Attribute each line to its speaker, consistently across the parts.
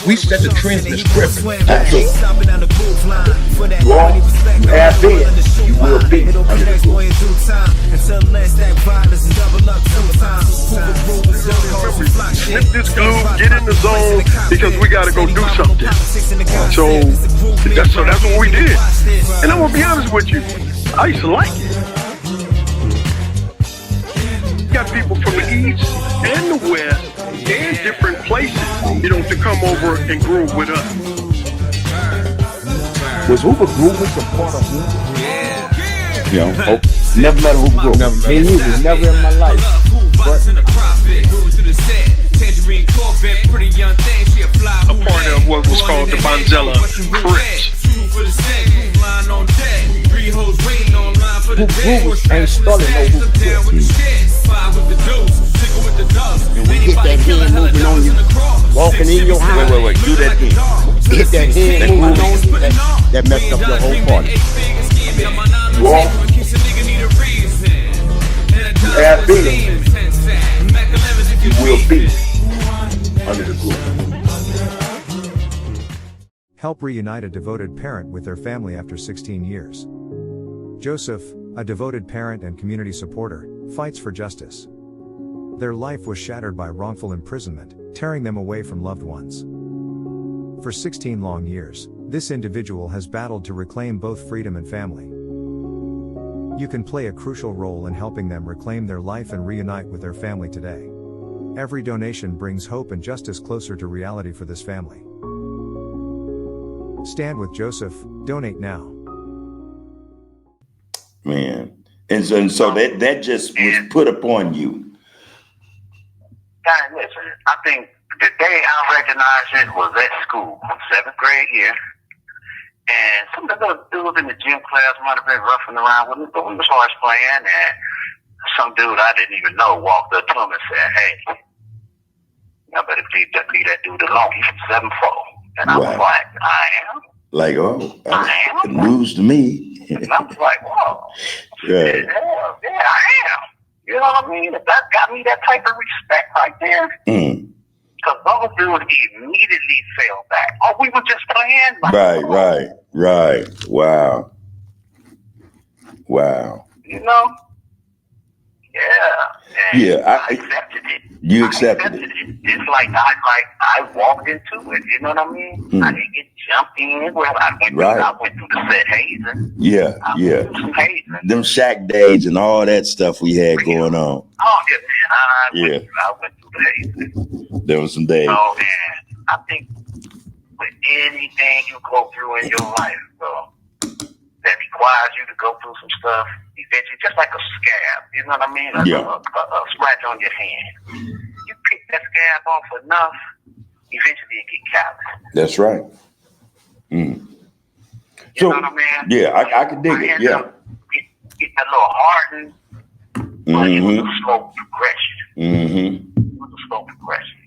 Speaker 1: We set the trend in the script.
Speaker 2: Absolutely. You are, you have been, you will be under the roof.
Speaker 3: Snip this glue, get in the zone, because we got to go do something. So that's what we did. And I'm going to be honest with you, I used to like it. You got people from the east and the west and different places, to come over and groove with us.
Speaker 2: Was Hoover grooving some part of Hoover? Never met a Hoover group. Me and you was never in my life. But
Speaker 3: a part of what was called the Bonzella Crips.
Speaker 2: Hoover ain't starting no Hoover Crips. And we hit that hand moving on you, walking in your house.
Speaker 1: Wait, do that again.
Speaker 2: Hit that hand moving on you, that messed up your whole party. You are, you have been, you will be under the roof.
Speaker 4: Help reunite a devoted parent with their family after 16 years. Joseph, a devoted parent and community supporter, fights for justice. Their life was shattered by wrongful imprisonment, tearing them away from loved ones. For 16 long years, this individual has battled to reclaim both freedom and family. You can play a crucial role in helping them reclaim their life and reunite with their family today. Every donation brings hope and justice closer to reality for this family. Stand with Joseph, donate now.
Speaker 5: Man, and so that just was put upon you.
Speaker 6: God, listen, I think the day I recognized it was at school, 7th grade year. And some of the little dudes in the gym class might have been roughing around with me, but we was always playing. And some dude I didn't even know walked up to him and said, "Hey, I better leave that dude alone. He's 7'4". And I was like, "I am."
Speaker 5: Like,
Speaker 6: I am.
Speaker 5: News to me.
Speaker 6: And I was like, "Whoa,
Speaker 5: Yeah,
Speaker 6: I am." You know what I mean? If that got me that type of respect right there. Because those dudes immediately fell back. Oh, we were just playing. Like,
Speaker 5: right. Wow.
Speaker 6: You know? Yeah. And
Speaker 5: Yeah,
Speaker 6: I accepted it.
Speaker 5: You accepted it.
Speaker 6: It's like I walked into it. You know what I mean? I didn't get jumped in. Well, I went through the set hazing.
Speaker 5: Yeah.
Speaker 6: Some hazing.
Speaker 5: Them shack days and all that stuff we had going on.
Speaker 6: Oh, yeah, man. I went through the hazing.
Speaker 5: There was some days.
Speaker 6: Oh, man. I think with anything you go through in your life, that requires you to go through some stuff, eventually, just like a scab, you know what I mean? A scratch on your hand. You pick that scab off enough, eventually it gets callous.
Speaker 5: That's right.
Speaker 6: You know what I mean?
Speaker 5: Yeah, I can dig it. Yeah.
Speaker 6: Get a little hardened, but it was a slow progression. It was a slow progression.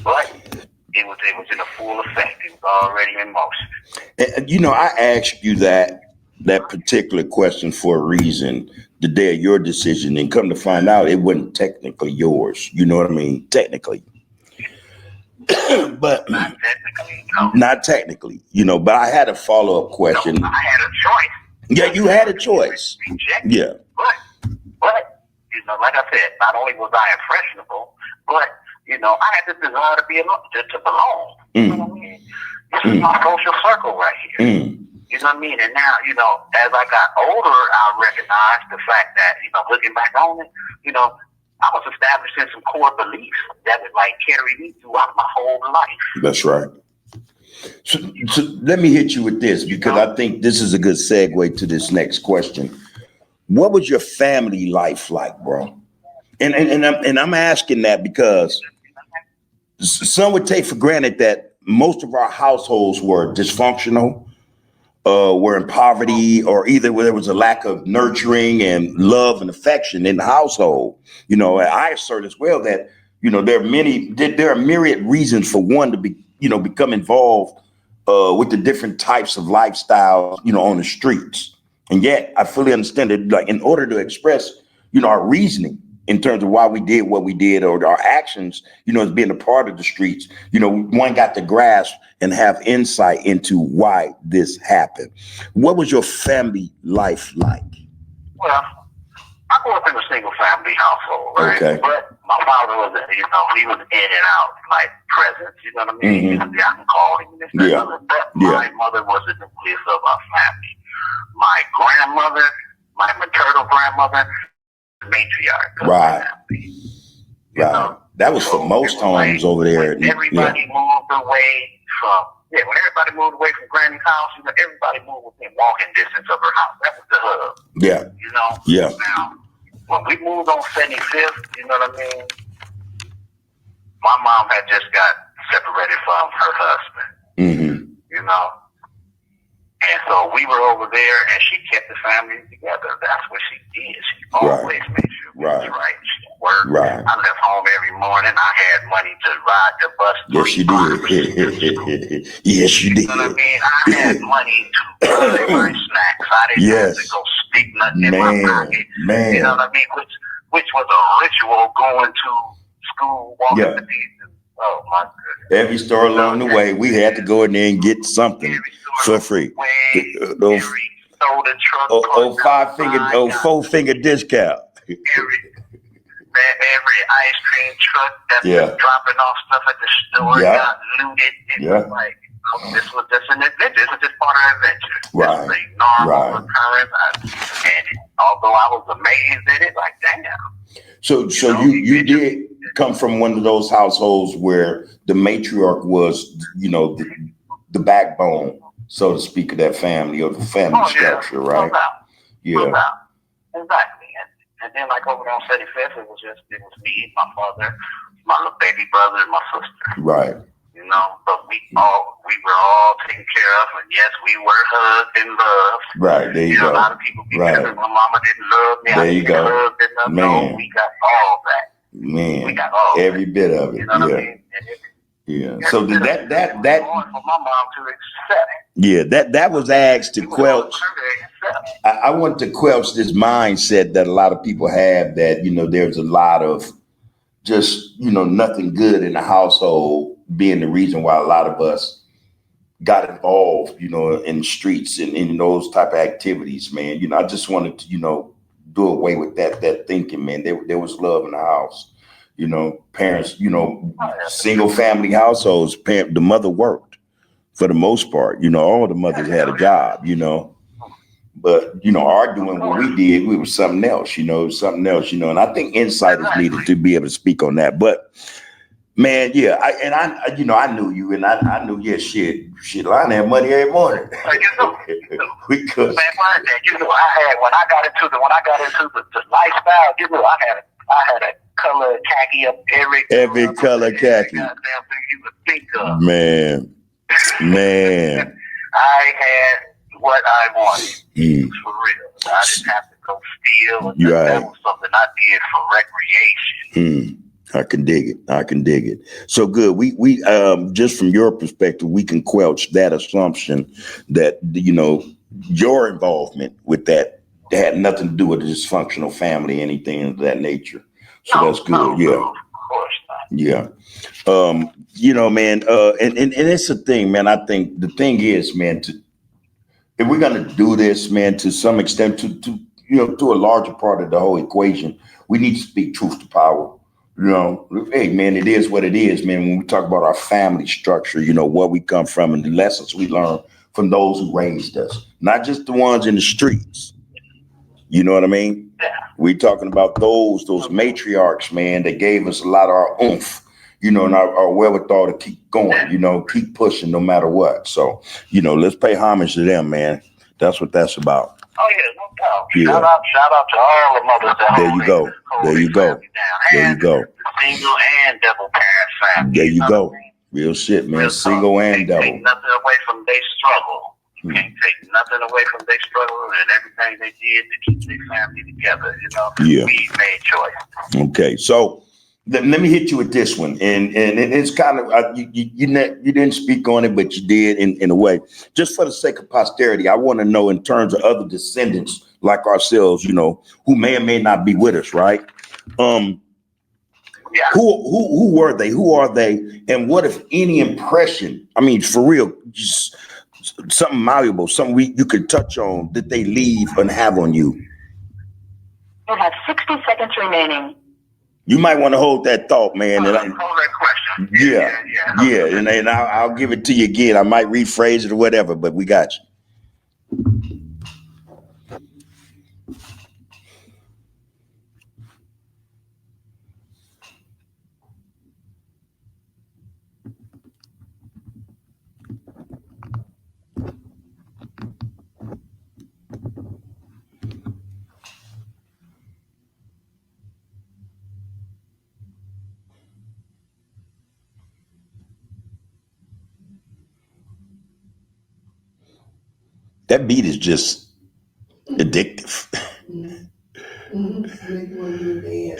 Speaker 6: But it was in a full effect. It was already in motion.
Speaker 5: And, I asked you that particular question for a reason the day of your decision, and come to find out it wasn't technically yours. You know what I mean? Technically. But not technically, but I had a follow-up question.
Speaker 6: No, I had a choice.
Speaker 5: Yeah, you had a choice. Yeah.
Speaker 6: But, like I said, not only was I impressionable, but, I had the desire to to belong. You know what I mean? This is my social circle right here. You know what I mean? And now, as I got older, I recognized the fact that, looking back on it, I was establishing some core beliefs that would carry me throughout my whole life.
Speaker 5: That's right. So let me hit you with this, because I think this is a good segue to this next question. What was your family life like, bro? And I'm asking that because some would take for granted that most of our households were dysfunctional, were in poverty, or either there was a lack of nurturing and love and affection in the household. And I assert as well that, there are myriad reasons for one to be, become involved with the different types of lifestyles, on the streets. And yet I fully understand that, in order to express, our reasoning, in terms of why we did what we did, or our actions, as being a part of the streets, one got to grasp and have insight into why this happened. What was your family life like?
Speaker 6: Well, I grew up in a single family household, right?
Speaker 5: Okay.
Speaker 6: But my father was, he was in and out, like presence, you know what I mean?
Speaker 5: Mm-hmm.
Speaker 6: I can call him this, that,
Speaker 5: Yeah.
Speaker 6: but my mother was the nucleus of our family. My grandmother, my maternal grandmother, matriarch of
Speaker 5: Right.
Speaker 6: the family.
Speaker 5: Right. That was for most homes over there.
Speaker 6: When everybody moved away from, when everybody moved away from Granny's house, everybody moved within walking distance of her house. That was the hub.
Speaker 5: Yeah. Yeah.
Speaker 6: Now, when we moved on 75th, you know what I mean? My mom had just got separated from her husband, And so we were over there, and she kept the family together. That's what she did. She always made sure we was right. She worked.
Speaker 5: Right.
Speaker 6: I left home every morning. I had money to ride the bus.
Speaker 5: Yes, you did. Yes, you did.
Speaker 6: You know what I mean? I had money to buy my snacks. I didn't have to go stick nothing in my pocket.
Speaker 5: Man.
Speaker 6: You know what I mean? Which was a ritual going to school, walking the beach. Oh, my goodness.
Speaker 5: Every store along the way, we had to go in there and get something for free.
Speaker 6: Those soda truck.
Speaker 5: Four finger discount.
Speaker 6: Every ice cream truck that's been dropping off stuff at the store got looted. It was like, this was just an adventure. This was just part of the adventure.
Speaker 5: Right.
Speaker 6: This was a normal occurrence. And although I was amazed at it, like, damn.
Speaker 5: So you did come from one of those households where the matriarch was, the backbone, so to speak, of that family, or the family structure, right?
Speaker 6: No doubt. Exactly. And then, like, over on 75th, it was me, my mother, my little baby brother, and my sister.
Speaker 5: Right.
Speaker 6: But we were all taken care of, and yes, we were hugged and loved.
Speaker 5: Right, there you go.
Speaker 6: A lot of people be mad that my mama didn't love me.
Speaker 5: There you go.
Speaker 6: Hugged and loved. No, we got all that.
Speaker 5: Man,
Speaker 6: we got all
Speaker 5: every bit of it.
Speaker 6: You know what I mean?
Speaker 5: Yeah. So did that
Speaker 6: for my mom to accept.
Speaker 5: Yeah, that was asked to quelch. I want to quelch this mindset that a lot of people have that, there's a lot of just, nothing good in the household, being the reason why a lot of us got involved, in the streets and in those type of activities, man. I just wanted to, do away with that thinking, man. There was love in the house. Parents, single family households, the mother worked for the most part. All the mothers had a job, but, our doing what we did, we were something else, and I think insight is needed to be able to speak on that. But man, I knew you, and I knew, shit, I had money every morning. We could.
Speaker 6: Man, I had, when I got into the lifestyle, I had a color khaki up
Speaker 5: every color khaki.
Speaker 6: Goddamn thing you would think of.
Speaker 5: Man.
Speaker 6: I had what I wanted. For real. I didn't have to go steal. That was something I did for recreation.
Speaker 5: I can dig it. So good. We just from your perspective, we can quelch that assumption that, your involvement with that had nothing to do with a dysfunctional family, anything of that nature. So that's good.
Speaker 6: No, of course not.
Speaker 5: Yeah. Man, and it's a thing, man. I think the thing is, man, if we're going to do this, man, to some extent, to a larger part of the whole equation, we need to speak truth to power. Hey, man, it is what it is, man. When we talk about our family structure, where we come from and the lessons we learn from those who raised us, not just the ones in the streets. You know what I mean?
Speaker 6: Yeah.
Speaker 5: We talking about those matriarchs, man, that gave us a lot of our oomph, and our wherewithal to keep going, keep pushing no matter what. So, let's pay homage to them, man. That's what that's about.
Speaker 6: Oh, yeah, no doubt. Yeah. Shout out to all the mothers that
Speaker 5: There you go.
Speaker 6: Single and double parent family.
Speaker 5: There you go. Real shit, man. Single and double.
Speaker 6: Take nothing away from their struggle. You can't take nothing away from their struggle and everything they did to keep their family together.
Speaker 5: Yeah.
Speaker 6: We made choice.
Speaker 5: Okay, so let me hit you with this one, and it's kind of you didn't speak on it, but you did in a way. Just for the sake of posterity, I want to know in terms of other descendants like ourselves, who may or may not be with us, right?
Speaker 6: Yeah.
Speaker 5: Who were they? Who are they? And what, if any, impression? I mean, for real, just something malleable, something you could touch on that they leave and have on you.
Speaker 6: You have 60 seconds remaining.
Speaker 5: You might want to hold that thought, man.
Speaker 6: Hold that question.
Speaker 5: Yeah. And I'll give it to you again. I might rephrase it or whatever, but we got you. That beat is just addictive.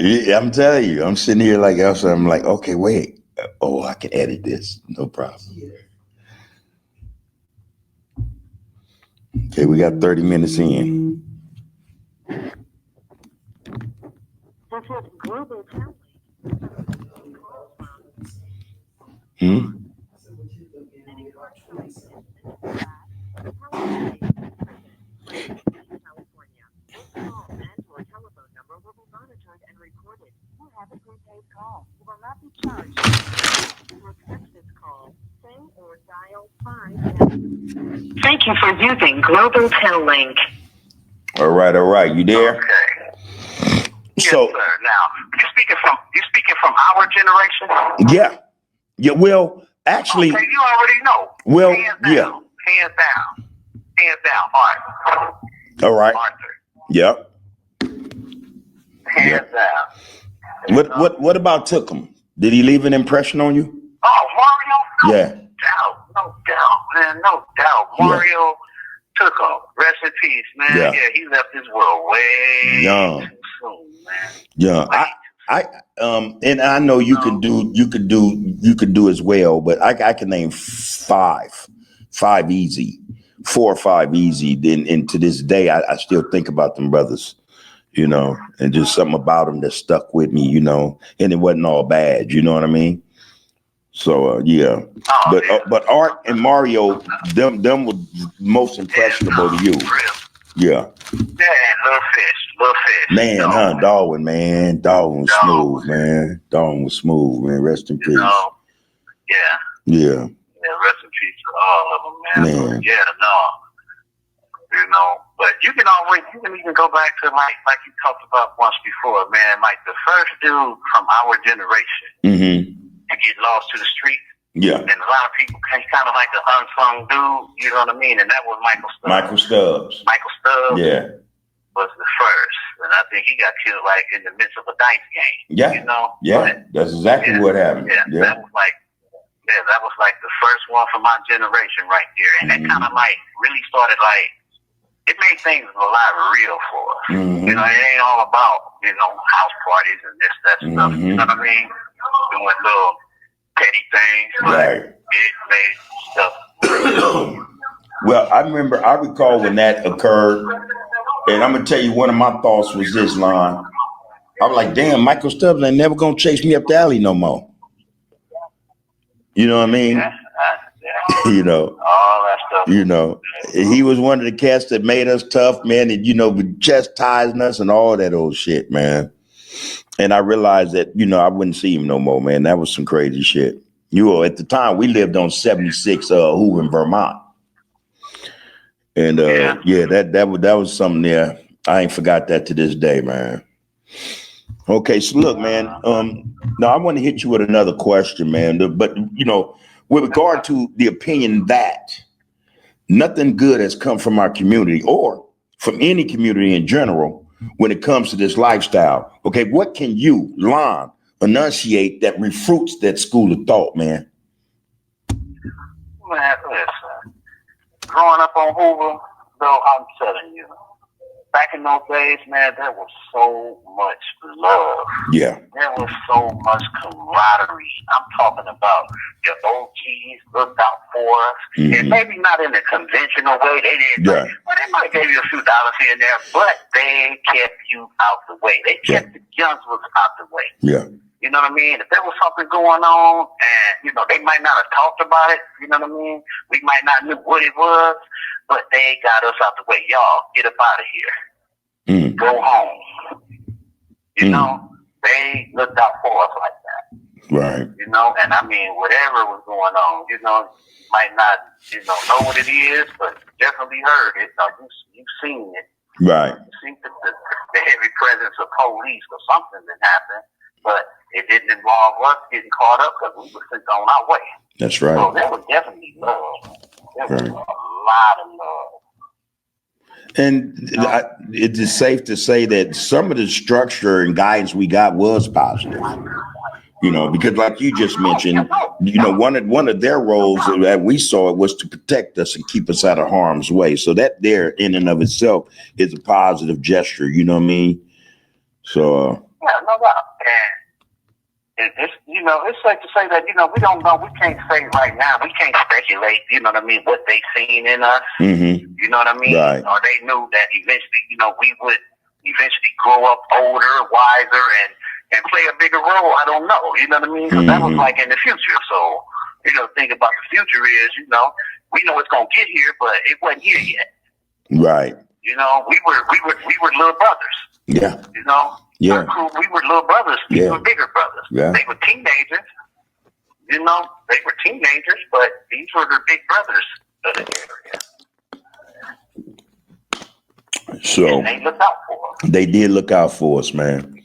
Speaker 5: Yeah, I'm telling you, I'm sitting here like else. I'm like, okay, wait. Oh, I can edit this. No problem. Okay, we got 30 minutes in.
Speaker 6: Thank you for using Global Tel Link.
Speaker 5: All right. You there?
Speaker 6: Okay.
Speaker 5: So,
Speaker 6: yes, sir. Now, you speaking from our generation?
Speaker 5: Yeah. Well, actually,
Speaker 6: okay, you already know.
Speaker 5: Well,
Speaker 6: Hands down, Art.
Speaker 5: All right.
Speaker 6: Arthur.
Speaker 5: Yep.
Speaker 6: Hands down.
Speaker 5: What about Tookham? Did he leave an impression on you?
Speaker 6: Oh, Mario?
Speaker 5: Yeah.
Speaker 6: No doubt, man. No doubt. Mario took him. Rest in peace, man. Yeah, he left this world way
Speaker 5: young.
Speaker 6: Too soon, man.
Speaker 5: Yeah. And I know you could do as well, but I can name five easy, 4 or 5 easy. And to this day, I still think about them brothers, you know, and just something about them that stuck with me, you know, and it wasn't all bad. You know what I mean? So yeah, but Art and Mario, them were most impressionable to you. Yeah.
Speaker 6: Little fish.
Speaker 5: Man, Darwin was smooth, man. Darwin was smooth, man. Rest in peace.
Speaker 6: Yeah, rest in peace to all of them, man. But you can even go back to like you talked about once before, man. Like the first dude from our generation. To get lost to the street.
Speaker 5: Yeah.
Speaker 6: And a lot of people, he's kind of like the unsung dude, you know what I mean? And that was Michael Stubbs. Michael Stubbs was the first. And I think he got killed like in the midst of a dice game.
Speaker 5: Yeah.
Speaker 6: You know?
Speaker 5: Yeah. That's exactly what happened.
Speaker 6: Yeah. That was like the first one for my generation right there. And that kind of like really started like, it made things a lot real for us. You know, it ain't all about, house parties and this, that stuff. You know what I mean? Doing little petty things, but it made stuff.
Speaker 5: Well, I recall when that occurred, and I'm gonna tell you one of my thoughts was this line. I'm like, damn, Michael Stubbs ain't never gonna chase me up the alley no more. You know what I mean? You know,
Speaker 6: all that stuff.
Speaker 5: You know, he was one of the cats that made us tough, man, and with chastising us and all that old shit, man. And I realized that, I wouldn't see him no more, man. That was some crazy shit. At the time, we lived on 76 Hoover in Vermont. And that was something there. I ain't forgot that to this day, man. Okay, so look, man. Now I want to hit you with another question, man. But with regard to the opinion that nothing good has come from our community or from any community in general when it comes to this lifestyle. Okay, what can you, Lon, enunciate that refutes that school of thought, man?
Speaker 6: Man, listen. Growing up on Hoover, though, I'm telling you, back in those days, man, there was so much love.
Speaker 5: Yeah.
Speaker 6: There was so much camaraderie. I'm talking about your OGs looked out for us. And maybe not in a conventional way. They didn't, well, they might give you a few dollars here and there, but they kept you out the way. They kept the junglers out the way.
Speaker 5: Yeah.
Speaker 6: You know what I mean? If there was something going on and, you know, they might not have talked about it, you know what I mean? We might not know what it was, but they got us out the way. Y'all, get up out of here. Go home. You know, they looked out for us like that.
Speaker 5: Right.
Speaker 6: You know, and I mean, whatever was going on, you know, you might not, you know what it is, but definitely heard it. You've seen it.
Speaker 5: Right.
Speaker 6: You seen the heavy presence of police or something that happened, but it didn't involve us getting caught up because we were sent on our way.
Speaker 5: That's right.
Speaker 6: So there was definitely love. There was a lot of love.
Speaker 5: And it is safe to say that some of the structure and guidance we got was positive. You know, because like you just mentioned, you know, one of their roles that we saw was to protect us and keep us out of harm's way. So that there in and of itself is a positive gesture. You know what I mean? So
Speaker 6: yeah, no doubt. And it's, you know, it's safe to say that, you know, we don't know. We can't say right now. We can't speculate. You know what I mean? What they seen in us. You know what I mean?
Speaker 5: Right.
Speaker 6: Or they knew that eventually, you know, we would eventually grow up older, wiser, and play a bigger role. I don't know. You know what I mean? Because that was like in the future. So, you know, the thing about the future is, you know, we know it's gonna get here, but it wasn't here yet.
Speaker 5: right.
Speaker 6: You know, we were little brothers.
Speaker 5: Yeah.
Speaker 6: You know.
Speaker 5: Yeah.
Speaker 6: Our crew, we were little brothers. We were bigger brothers.
Speaker 5: Yeah.
Speaker 6: They were teenagers. You know, they were teenagers, but these were the big brothers of the area.
Speaker 5: So
Speaker 6: and they looked out for us.
Speaker 5: They did look out for us, man.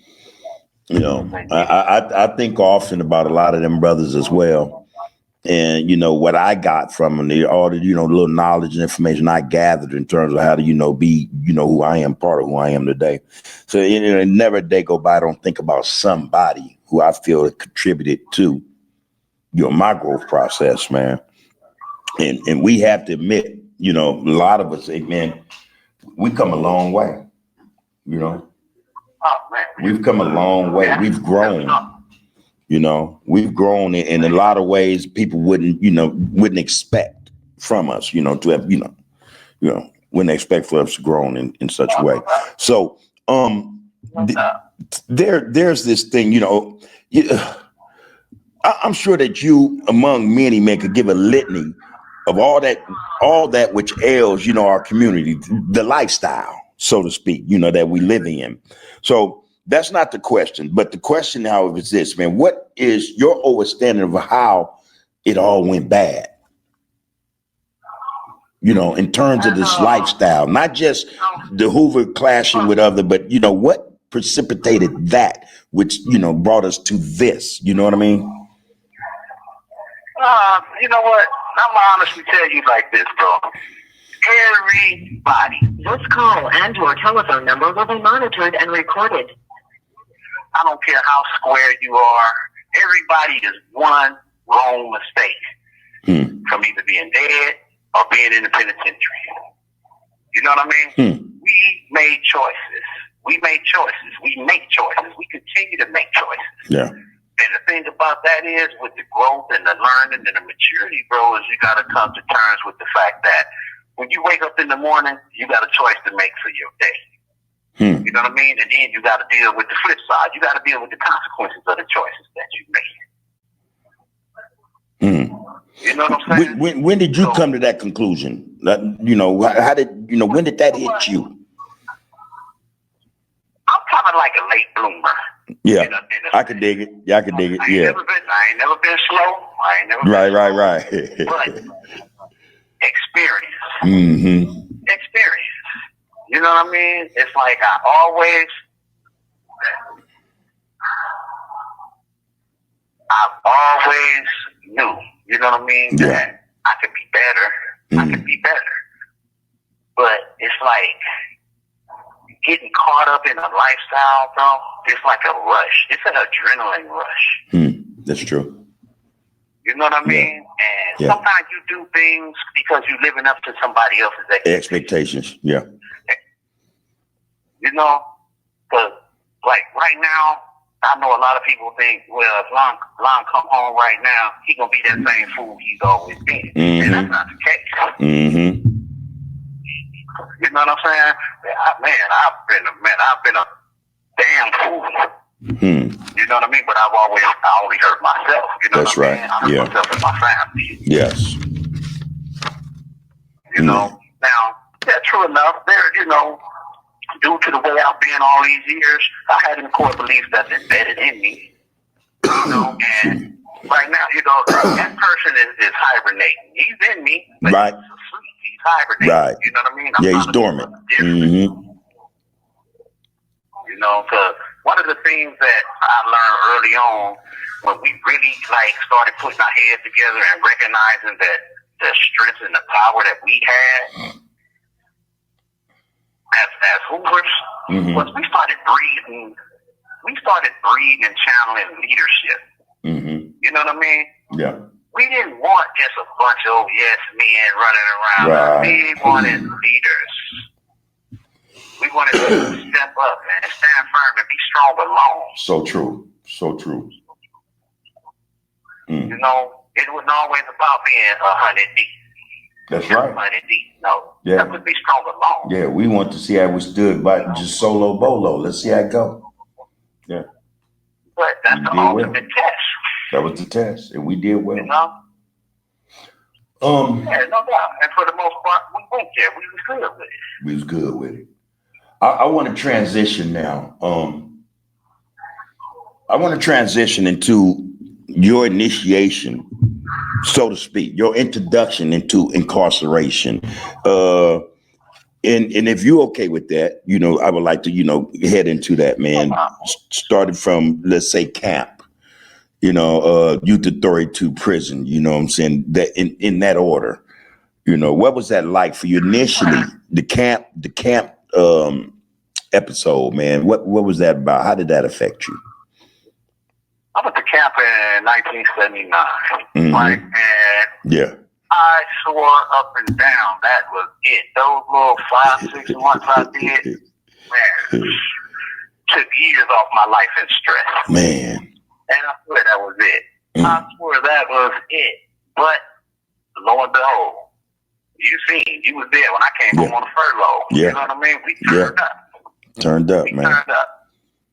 Speaker 5: You know, I think often about a lot of them brothers as well. And, you know, what I got from them, all the, you know, little knowledge and information I gathered in terms of how to, you know, be, you know, who I am, part of who I am today. So, you know, never a day go by I don't think about somebody who I feel contributed to, you know, my growth process, man. And we have to admit, you know, a lot of us say, man, we come a long way, you know.
Speaker 6: Oh, man.
Speaker 5: We've come a long way. We've grown. You know, we've grown in a lot of ways people wouldn't expect from us, you know, to have, you know, wouldn't expect for us to grow in such a way. So there's this thing, you know, I'm sure that you, among many men, could give a litany of all that which ails, you know, our community, the lifestyle, so to speak, you know, that we live in. So that's not the question, but the question, however, is this, man, what is your understanding of how it all went bad? You know, in terms of this lifestyle, not just the Hoover clashing with other, but, you know, what precipitated that, which, you know, brought us to this, you know what I mean?
Speaker 6: You know what? I'm gonna honestly tell you like this, bro. Everybody.
Speaker 7: This call and/or telephone number will be monitored and recorded.
Speaker 6: I don't care how square you are. Everybody is one wrong mistake from either being dead or being in the penitentiary. You know what I mean? We made choices. We make choices. We continue to make choices.
Speaker 5: Yeah.
Speaker 6: And the thing about that is, with the growth and the learning and the maturity, bro, is you got to come to terms with the fact that when you wake up in the morning, you got a choice to make for your day. You know what I mean? And then you got to deal with the flip side. You got to deal with the consequences of the choices that you made. You know what I'm saying?
Speaker 5: When did you come to that conclusion? That, you know, how did, you know, when did that hit you?
Speaker 6: I'm kind of like a late bloomer.
Speaker 5: Yeah, I could dig it. Yeah, I could dig it. Yeah.
Speaker 6: I ain't never been slow. I ain't never been
Speaker 5: Right.
Speaker 6: But experience. Experience. You know what I mean? It's like I always knew, you know what I mean, that I could be better. I could be better. But it's like getting caught up in a lifestyle, bro, it's like a rush. It's an adrenaline rush.
Speaker 5: That's true.
Speaker 6: You know what I mean? And sometimes you do things because you're living up to somebody else's expectations.
Speaker 5: Yeah.
Speaker 6: You know, because like right now, I know a lot of people think, well, if Lon come home right now, he gonna be that same fool he's always been, and that's not the case.
Speaker 5: Mm-hmm.
Speaker 6: You know what I'm saying? I've been a damn fool. You know what I mean? But I only hurt myself. You know
Speaker 5: That's
Speaker 6: what I
Speaker 5: right.
Speaker 6: mean? I hurt myself and my family.
Speaker 5: Yes.
Speaker 6: You know, now, yeah, true enough, there, you know, due to the way I've been all these years, I had them core beliefs that's embedded in me. You know, and right now, you know, that person is hibernating. He's in me, but
Speaker 5: Right.
Speaker 6: he's asleep. He's hibernating.
Speaker 5: Right.
Speaker 6: You know what I mean?
Speaker 5: Yeah, he's dormant. Mm-hmm.
Speaker 6: You know, because one of the things that I learned early on when we really like started putting our heads together and recognizing that the strength and the power that we had as Hoovers was we started breathing and channeling leadership. You know what I mean?
Speaker 5: Yeah.
Speaker 6: We didn't want just a bunch of yes men running around.
Speaker 5: Right.
Speaker 6: We wanted leaders. We wanted to step up and stand firm and be strong alone.
Speaker 5: So true. So true.
Speaker 6: You know, it wasn't always about being 100 deep.
Speaker 5: That's right.
Speaker 6: 100 deep. No.
Speaker 5: Yeah.
Speaker 6: That would be strong alone.
Speaker 5: Yeah, we want to see how we stood by just solo bolo. Let's see how it go. Yeah.
Speaker 6: But that's the ultimate test.
Speaker 5: That was the test, and we did well.
Speaker 6: You know? Yeah, no doubt. And for the most part, we went there. We was good with it.
Speaker 5: We was good with it. I want to transition now. I want to transition into your initiation, so to speak, your introduction into incarceration. And if you're okay with that, you know, I would like to, you know, head into that, man. Started from, let's say, camp, you know, youth authority to prison, you know what I'm saying? That in that order, you know, what was that like for you initially? The camp episode, man. What was that about? How did that affect you?
Speaker 6: I went to camp in 1979, right? And
Speaker 5: yeah,
Speaker 6: I swore up and down that was it. Those little 5-6 months I did, man, took years off my life in stress.
Speaker 5: Man.
Speaker 6: And I swear that was it. I swear that was it. But lo and behold, you was there when I came home on a furlough.
Speaker 5: Yeah.
Speaker 6: You know what I mean? We turned up.
Speaker 5: Turned up, man.
Speaker 6: Turned up.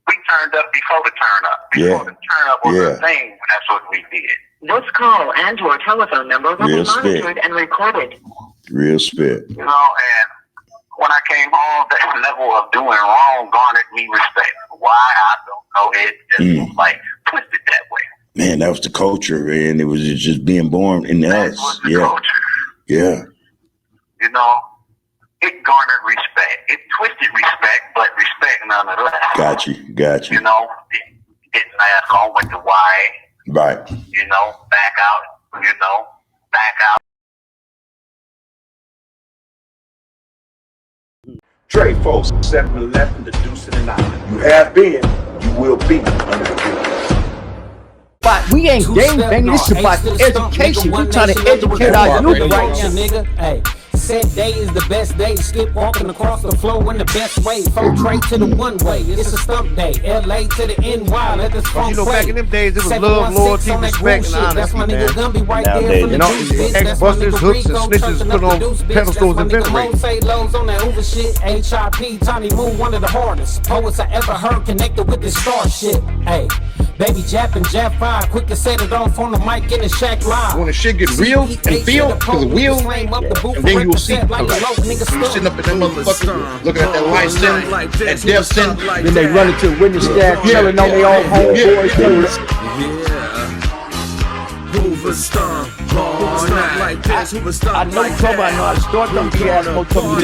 Speaker 6: We turned up before the turn up. Before the turn up was a thing, that's what we did.
Speaker 7: This call and your telephone number will be monitored and recorded.
Speaker 5: Real spit.
Speaker 6: You know, and when I came home, that level of doing wrong garnered me respect. Why? I don't know. It just was like twisted that way. Man,
Speaker 5: that was the culture, and it was just being born in us.
Speaker 6: Was the culture.
Speaker 5: Yeah.
Speaker 6: You know, it garnered respect. It twisted respect, but respect nonetheless.
Speaker 5: Got you.
Speaker 6: You know, it didn't last long with the why.
Speaker 5: Right.
Speaker 6: You know, back out.
Speaker 1: Trade folks, 7-Eleven, the Deuce and the Nine. You have been, you will be under the bridge.
Speaker 2: But we ain't gang banging. This is about education. We trying to educate our youth right now.
Speaker 8: Nigga, hey. Said day is the best day. Skip walking across the floor in the best way. From Trey to the one way. It's a stump day. LA to the NY. Let this funk play.
Speaker 9: Back in them days, it was love, loyalty, respect, and honesty.
Speaker 8: That's my nigga Gumby right
Speaker 5: Nowadays,
Speaker 8: there from the
Speaker 9: you know, ex-busters, hooks, and snitches put on pedestals and ventilators.
Speaker 8: Say lows on that Hoover shit. HIP, Tiny Moon, one of the hardest poets I ever heard connected with this star shit. Hey, baby Jap and Jap 5, quick to set it off on the mic in the shack live.
Speaker 9: When the shit get real and feel to the wheel, and then you will see you sitting up in that motherfucker looking at that light sim, that death sim.
Speaker 2: Then they run into a witness stand, telling on their own homeboys.
Speaker 10: Hoover stomp all night like this. Hoover stomp
Speaker 2: I know
Speaker 10: like
Speaker 2: trouble. I know how to start them ass motherfuckers.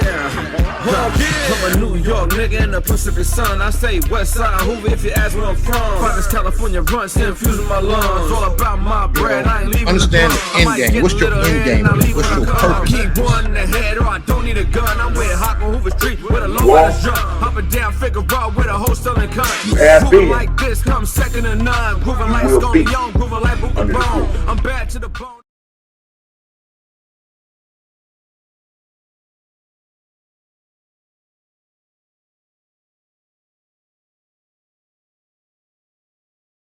Speaker 10: Yeah. I'm a New York nigga in the Pacific Sun. I say West Side Hoover if you ask where I'm from. Finest California run, still infusing my lungs. All about my bread, I ain't leaving.
Speaker 9: Understand the end game. What's your end game? What's your purpose?
Speaker 10: Keep one in the head or I don't need a gun. I'm with Hawk on Hoover Street with a low ass jump. Hopping down Figueroa with a whole selling cunt. Grooving like this, come second to none. Grooving like Scone Young, grooving like Booker Bone. I'm bad to the bone.